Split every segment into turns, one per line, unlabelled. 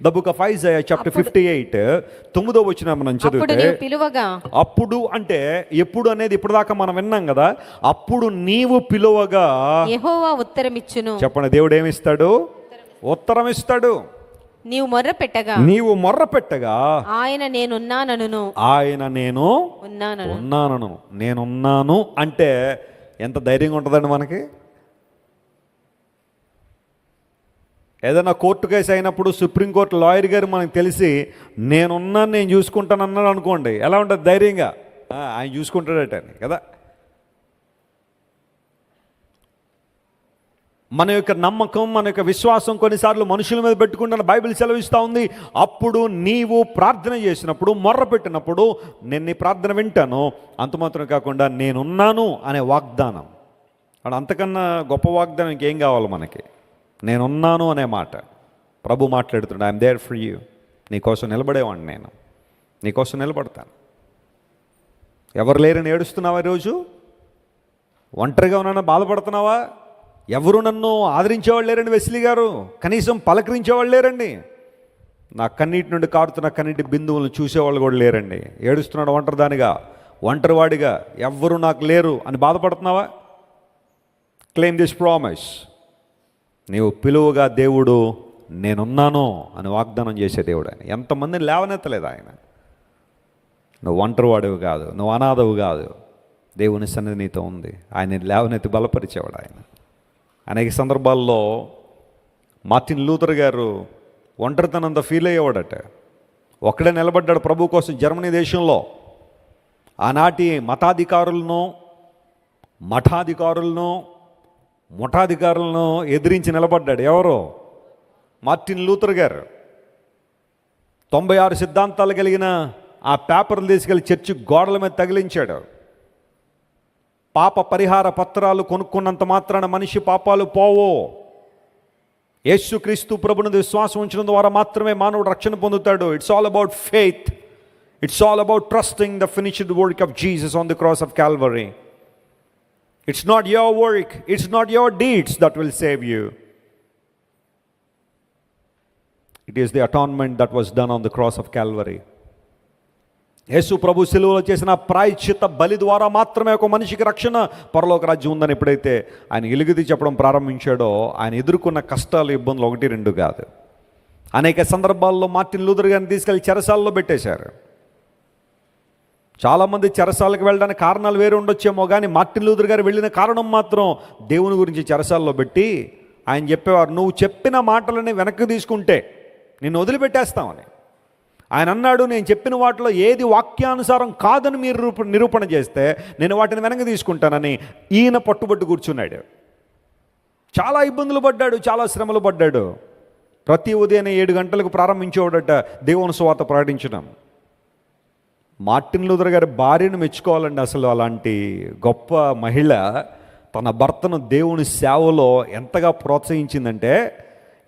The book of Isaiah chapter 58 9వ వచనం మనం చదివితే,
పిలువగా,
అప్పుడు అంటే ఎప్పుడు అనేది ఇప్పుడు దాకా మనం విన్నాం కదా, అప్పుడు నీవు పిలువగా
యెహోవా ఉత్తరమిచ్చును.
చెప్పండి, దేవుడు ఏమిస్తాడు? ఉత్తరం ఇస్తాడు.
నీవు మొర్ర పెట్టగా ఆయన నేనున్నానను.
ఆయన నేను ఉన్నానను. నేనున్నాను అంటే ఎంత ధైర్యంగా ఉంటుందండి మనకి. ఏదైనా కోర్టు కేసు అయినప్పుడు సుప్రీంకోర్టు లాయర్ గారు మనకు తెలిసి నేనున్నాను, నేను చూసుకుంటాను అన్నాడు అనుకోండి, ఎలా ఉంటుంది? ధైర్యంగా ఆయన చూసుకుంటాడట అని కదా. మన యొక్క నమ్మకం, మన యొక్క విశ్వాసం కొన్నిసార్లు మనుషుల మీద పెట్టుకుంటున్న బైబిల్ సెలవిస్తూ ఉంది. అప్పుడు నీవు ప్రార్థన చేసినప్పుడు, మొర్ర పెట్టినప్పుడు నేను నీ ప్రార్థన వింటాను. అంత మాత్రం కాకుండా నేనున్నాను అనే వాగ్దానం, అంతకన్నా గొప్ప వాగ్దానం ఇంకేం కావాలి మనకి? నేనున్నాను అనే మాట ప్రభు మాట్లాడుతున్నాడు. I'm there for you. నీకోసం నిలబడేవాడిని, నేను నీకోసం నిలబడతాను. ఎవరు లేరని ఏడుస్తున్నావా? ఈరోజు ఒంటరిగా ఉన్నానని బాధపడుతున్నావా? ఎవరు నన్ను ఆదరించేవాళ్ళు లేరండి. వెస్లీ గారు కనీసం పలకరించేవాళ్ళు లేరండి. నా కన్నీటి నుండి కారుతున్న కన్నీటి బిందువులను చూసేవాళ్ళు కూడా లేరండి. ఏడుస్తున్నాడు ఒంటరిదానిగా, ఒంటరివాడిగా, ఎవ్వరూ నాకు లేరు అని బాధపడుతున్నావా? Claim this promise. నీవు పిలువగా దేవుడు నేనున్నాను అని వాగ్దానం చేసే దేవుడు ఆయన. ఎంతమందిని లేవనెత్తలేదు ఆయన. నువ్వు ఒంటరివాడివి కాదు, నువ్వు అనాథవు కాదు. దేవుని సన్నిధి నీతో ఉంది. ఆయన లేవనెత్తి బలపరిచేవాడు ఆయన. అనేక సందర్భాల్లో మార్టిన్ లూథర్ గారు ఒంటరితనంత ఫీల్ అయ్యేవాడట. ఒక్కడే నిలబడ్డాడు ప్రభు కోసం జర్మనీ దేశంలో. ఆనాటి మతాధికారులను, మఠాధికారులను, ముఠాధికారులను ఎదిరించి నిలబడ్డాడు. ఎవరు? మార్టిన్ లూథర్ గారు. 96 సిద్ధాంతాలు కలిగిన ఆ పేపర్లు తీసుకెళ్ళి చర్చి గోడల మీద తగిలించాడు. పాప పరిహార పత్రాలు కొనుక్కున్నంత మాత్రాన మనిషి పాపాలు పోవో. యేసుక్రీస్తు ప్రభుని విశ్వాసం ఉంచడం ద్వారా మాత్రమే మానవుడు రక్షణ పొందుతాడు. It's all about faith. It's all about trusting the finished work of Jesus on the cross of Calvary. It's not your work, it's not your deeds that will save you. It is the atonement that was done on the cross of Calvary. యేసు ప్రభు సిలువలో చేసిన ప్రాయశ్చిత్త బలి ద్వారా మాత్రమే ఒక మనిషికి రక్షణ, పరలోక రాజ్యం ఉందని ఎప్పుడైతే ఆయన ఎలుగుది చెప్పడం ప్రారంభించాడో, ఆయన ఎదుర్కొన్న కష్టాలు, ఇబ్బందులు 1-2 కాదు. అనేక సందర్భాల్లో మార్టిన్ లూథర్ గారిని తీసుకెళ్ళి చెరసాలలో పెట్టేశారు. చాలామంది చెరసాలకు వెళ్ళడానికి కారణాలు వేరే ఉండొచ్చేమో, కానీ మార్టిన్ లూథర్ గారు వెళ్ళిన కారణం మాత్రం దేవుని గురించి చెరసాల్లో పెట్టి ఆయన చెప్పేవారు, నువ్వు చెప్పిన మాటలని వెనక్కి తీసుకుంటే నిన్ను వదిలిపెట్టేస్తామని. ఆయన అన్నాడు, నేను చెప్పిన వాటిలో ఏది వాక్యానుసారం కాదని మీరు నిరూపణ చేస్తే నేను వాటిని వెనక్కి తీసుకుంటానని ఈయన పట్టుబట్టు కూర్చున్నాడు. చాలా ఇబ్బందులు పడ్డాడు, చాలా శ్రమలు పడ్డాడు. ప్రతి ఉదయం 7 గంటలకు ప్రారంభించేవాడట దేవుని సువార్త ప్రకటించడం. మార్టిన్ లూథర్ గారి భార్యను మెచ్చుకోవాలండి. అసలు అలాంటి గొప్ప మహిళ తన భర్తను దేవుని సేవలో ఎంతగా ప్రోత్సహించిందంటే,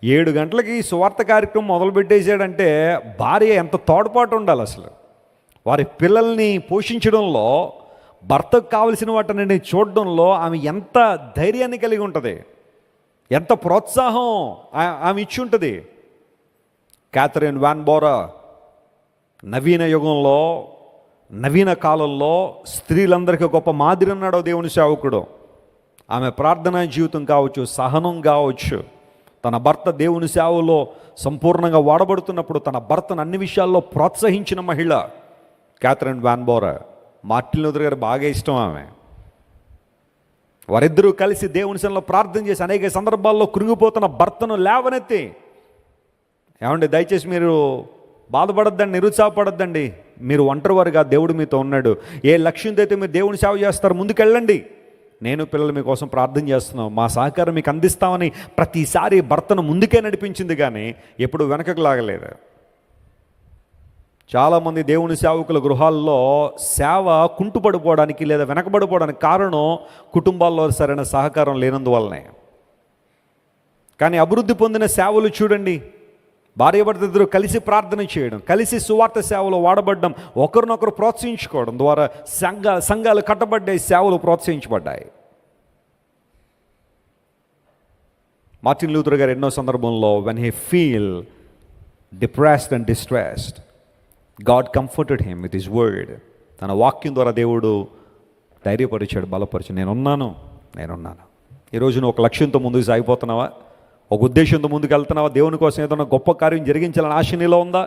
7 గంటలకి సువార్త కార్యక్రమం మొదలుపెట్టేసాడంటే భార్య ఎంత తోడ్పాటు ఉండాలి. అసలు వారి పిల్లల్ని పోషించడంలో, భర్తకు కావలసిన వాటిని చూడడంలో ఆమె ఎంత ధైర్యాన్ని కలిగి ఉంటుంది, ఎంత ప్రోత్సాహం ఆమె ఇచ్చి ఉంటుంది. క్యాథరిన్ వాన్ బోరా నవీన యుగంలో, నవీన కాలంలో స్త్రీలందరికీ గొప్ప మాదిరి ఉన్నాడో దేవుని సేవకుడు. ఆమె ప్రార్థనా జీవితం కావచ్చు, సహనం కావచ్చు, తన భర్త దేవుని సేవలో సంపూర్ణంగా వాడబడుతున్నప్పుడు తన భర్తను అన్ని విషయాల్లో ప్రోత్సహించిన మహిళ Katherine von Bora. Martin Luther గారు బాగా ఇష్టం ఆమె. వారిద్దరూ కలిసి దేవుని సన్నిధిలో ప్రార్థన చేసి అనేక సందర్భాల్లో కృంగిపోతున్న భర్తను లేవనెత్తి, ఏమండి దయచేసి మీరు బాధపడద్దండి, నిరుత్సాహపడద్దండి, మీరు ఒంటరివారుగా దేవుడు మీతో ఉన్నాడు. ఏ లక్ష్యంతో అయితే మీరు దేవుని సేవ చేస్తారు ముందుకెళ్ళండి. నేను పిల్లలు మీకోసం ప్రార్థన చేస్తున్నాం, మా సహకారం మీకు అందిస్తామని ప్రతిసారి భర్తను ముందుకే నడిపించింది, కానీ ఎప్పుడు వెనకకు లాగలేదు. చాలామంది దేవుని సేవకుల గృహాల్లో సేవ కుంటుపడిపోవడానికి లేదా వెనకబడిపోవడానికి కారణం కుటుంబాల్లో సరైన సహకారం లేనందువల్లనే. కానీ అభివృద్ధి పొందిన సేవలు చూడండి, భార్యాభర్తలిద్దరూ కలిసి ప్రార్థన చేయడం, కలిసి సువార్త సేవలో వాడబడ్డం, ఒకరినొకరు ప్రోత్సహించుకోవడం ద్వారా సంఘాలు కట్టబడ్డాయి, సేవలు ప్రోత్సహించబడ్డాయి. మార్టిన్ లూథర్ గారు ఎన్నో సందర్భంలో when he feel depressed and distressed, God comforted him with his word. తన వాక్యం ద్వారా దేవుడు ధైర్యపరిచాడు, బలపరిచాడు. నేనున్నాను. ఈరోజు నువ్వు ఒక లక్ష్యంతో ముందుకు సాగిపోతున్నావా? ఒక ఉద్దేశంతో ముందుకు వెళ్తున్నావా? దేవుని కోసం ఏదైనా గొప్ప కార్యం జరిగించాలని ఆశ నీలో ఉందా?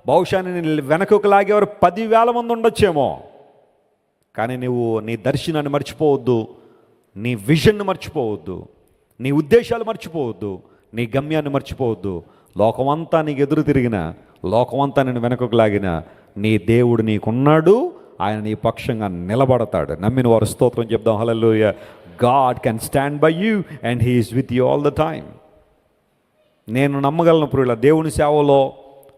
బహుశా నేను వెనకకు లాగేవారు 10,000 మంది ఉండొచ్చేమో, కానీ నువ్వు నీ దర్శనాన్ని మర్చిపోవద్దు, నీ విజన్ని మర్చిపోవద్దు, నీ ఉద్దేశాలు మర్చిపోవద్దు, నీ గమ్యాన్ని మర్చిపోవద్దు. లోకమంతా నీకు ఎదురు తిరిగిన, లోకమంతా నేను వెనకకు లాగిన, నీ దేవుడు నీకున్నాడు, ఆయన నీ పక్షంగా నిలబడతాడు. నమ్మిన వారు స్తోత్రం చెప్దాం. హల్లెలూయా. God can stand by you and he is with you all the time. నేను నమ్మగలను ప్రియుల, దేవుని సేవలో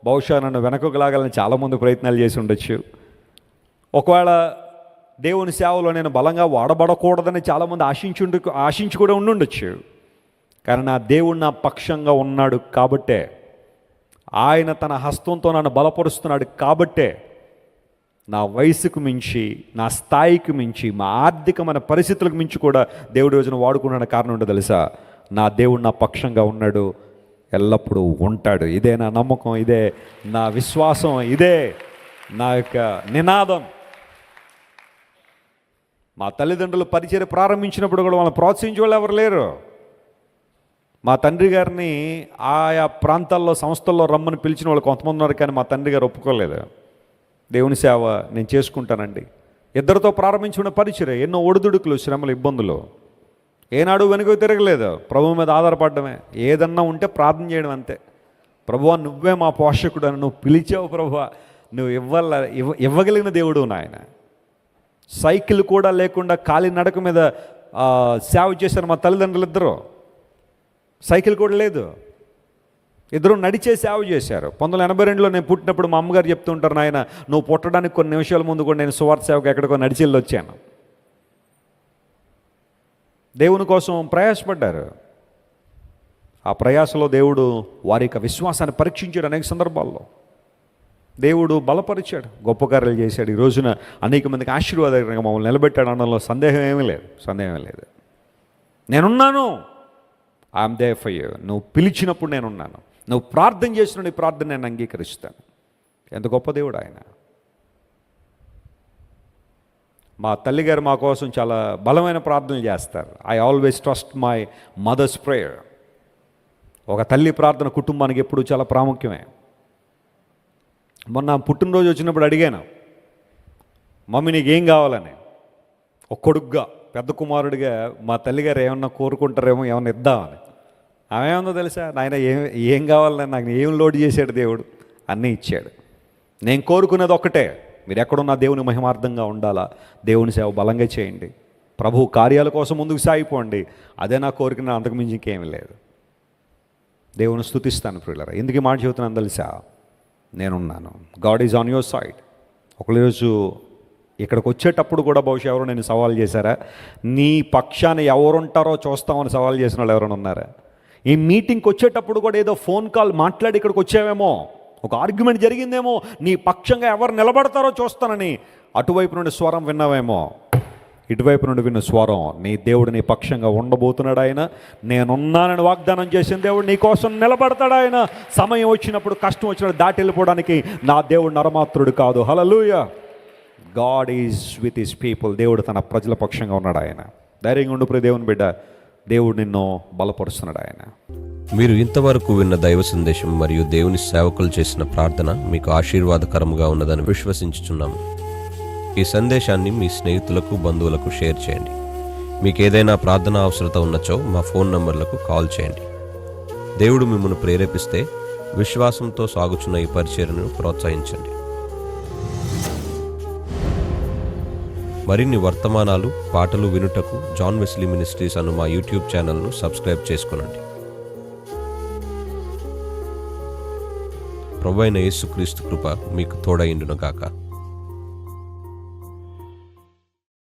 బహుశా నన్ను వెనకకు లాగాలని చాలామంది ప్రయత్నాలు చేసి ఉండొచ్చు. ఒకవేళ దేవుని సేవలో నేను బలంగా వాడబడకూడదని చాలామంది ఆశించి కూడా ఉండుండొచ్చు. కానీ నా దేవుడు నా పక్షంగా ఉన్నాడు కాబట్టే, ఆయన తన హస్తంతో నన్ను బలపరుస్తున్నాడు కాబట్టే, నా వయసుకు మించి, నా స్థాయికి మించి, మా ఆర్థికమైన పరిస్థితులకు మించి కూడా దేవుడి రోజున వాడుకున్నాడు. కారణం ఏంటో తెలుసా? నా దేవుడు నా పక్షంగా ఉన్నాడు, ఎల్లప్పుడూ ఉంటాడు. ఇదే నా నమ్మకం, ఇదే నా విశ్వాసం, ఇదే నా యొక్క నినాదం. మా తల్లిదండ్రులు పరిచర్య ప్రారంభించినప్పుడు కూడా వాళ్ళని ప్రోత్సహించే వాళ్ళు ఎవరు లేరు. మా తండ్రి గారిని ఆయా ప్రాంతాల్లో సంస్థల్లో రమ్మని పిలిచిన వాళ్ళు కొంతమంది ఉన్నారు, కానీ మా తండ్రి గారు ఒప్పుకోలేదు. దేవుని సేవ నేను చేసుకుంటానండి. ఇద్దరితో ప్రారంభించిన పరిచర్య ఎన్నో ఒడిదుడుకులు, శ్రమలు, ఇబ్బందులు, ఏనాడు వెనుక తిరగలేదు. ప్రభువు మీద ఆధారపడమే, ఏదన్నా ఉంటే ప్రార్థన చేయడం అంతే. ప్రభువా నువ్వే మా పోషకుడు అని నువ్వు పిలిచావు, ప్రభువా నువ్వు ఇవ్వగలిగిన దేవుడు నాయన. సైకిల్ కూడా లేకుండా కాలి నడక మీద సేవ చేశారు మా తల్లిదండ్రులు ఇద్దరు. సైకిల్ కూడా లేదు, ఇద్దరు నడిచే సేవ చేశారు. 1982లో నేను పుట్టినప్పుడు మా అమ్మగారు చెప్తూ ఉంటారు, నాయన నువ్వు పుట్టడానికి కొన్ని నిమిషాల ముందు కూడా నేను సువార్త సేవకు ఎక్కడికో నడిచి వెళ్ళి వచ్చాను. దేవుని కోసం ప్రయాసపడ్డారు. ఆ ప్రయాసలో దేవుడు వారి యొక్క విశ్వాసాన్ని పరీక్షించాడు. అనేక సందర్భాల్లో దేవుడు బలపరిచాడు, గొప్ప కార్యాలు చేశాడు. ఈ రోజున అనేక మందికి ఆశీర్వాదకరంగా మమ్మల్ని నిలబెట్టాడు అనడంలో సందేహం ఏమీ లేదు. నేనున్నాను. I'm there for you. నువ్వు పిలిచినప్పుడు నేనున్నాను. నువ్వు ప్రార్థన చేసిన నీ ప్రార్థన నేను అంగీకరిస్తాను. ఎంత గొప్ప దేవుడు ఆయన. మా తల్లిగారు మా కోసం చాలా బలమైన ప్రార్థనలు చేస్తారు. I always trust my mother's prayer. ఒక తల్లి ప్రార్థన కుటుంబానికి ఎప్పుడు చాలా ప్రాముఖ్యమే. మొన్న పుట్టినరోజు వచ్చినప్పుడు అడిగాను, మమ్మీ నీకేం కావాలని. ఒక కొడుగ్గా, పెద్ద కుమారుడిగా మా తల్లిగారు ఏమన్నా కోరుకుంటారేమో, ఏమన్నా ఇద్దామని. ఆమె ఏమన్నా తెలుసా, నాయన ఏం కావాలని నాకు ఏం లోడ్ చేశాడు దేవుడు, అన్నీ ఇచ్చాడు. నేను కోరుకునేది ఒక్కటే, మీరు ఎక్కడున్నా దేవుని మహిమార్థంగా ఉండాలా, దేవుని సేవ బలంగా చేయండి, ప్రభు కార్యాల కోసం ముందుకు సాగిపోండి. అదే నా కోరిక, అంతకుమించి ఇంకేమీ లేదు. దేవుని స్తుతిస్తాను ప్రియులారా. ఎందుకు ఈ మాట చెబుతున్నాను తెలుసా? నేనున్నాను. God is on your side. ఒకరోజు ఇక్కడికి వచ్చేటప్పుడు కూడా బహుశా ఎవరు నేను సవాల్ చేశారా, నీ పక్షాన ఎవరుంటారో చూస్తామని సవాల్ చేసిన వాళ్ళు ఎవరైనా ఉన్నారా? ఈ మీటింగ్కి వచ్చేటప్పుడు కూడా ఏదో ఫోన్ కాల్ మాట్లాడి ఇక్కడికి వచ్చావేమో, ఒక ఆర్గ్యుమెంట్ జరిగిందేమో, నీ పక్షంగా ఎవరు నిలబడతారో చూస్తానని అటువైపు నుండి స్వరం విన్నావేమో. ఇటువైపు నుండి విన్న స్వరం, నీ దేవుడు నీ పక్షంగా ఉండబోతున్నాడు. ఆయన నేనున్నానని వాగ్దానం చేసిన దేవుడు నీ కోసం నిలబడతాడు. ఆయన సమయం వచ్చినప్పుడు, కష్టం వచ్చినప్పుడు దాటి వెళ్ళిపోవడానికి నా దేవుడు నరమాత్రుడు కాదు. Hallelujah. God is with his people. దేవుడు తన ప్రజల పక్షంగా ఉన్నాడు. ఆయన ధైర్యంగా ఉండు ప్రియ దేవుని బిడ్డ, దేవుడు నిన్ను బలపరుస్తున్నాడు. ఆయన
మీరు ఇంతవరకు విన్న దైవ సందేశం మరియు దేవుని సేవకులు చేసిన ప్రార్థన మీకు ఆశీర్వాదకరముగా ఉన్నదని విశ్వసించుచున్నాము. ఈ సందేశాన్ని మీ స్నేహితులకు, బంధువులకు షేర్ చేయండి. మీకు ఏదైనా ప్రార్థన అవసరత ఉన్నచో మా ఫోన్ నంబర్లకు కాల్ చేయండి. దేవుడు మిమ్మల్ని ప్రేరేపిస్తే విశ్వాసంతో సాగుచున్న ఈ పరిచర్యను ప్రోత్సహించండి. మరిన్ని వర్తమానాలు, పాటలు వినుటకు జాన్ వెస్లీ మినిస్ట్రీస్ అను మా యూట్యూబ్ ఛానల్ను సబ్స్క్రైబ్ చేసుకొనండి. ప్రభువైన యేసుక్రీస్తు కృప మీకు తోడైండును గాక.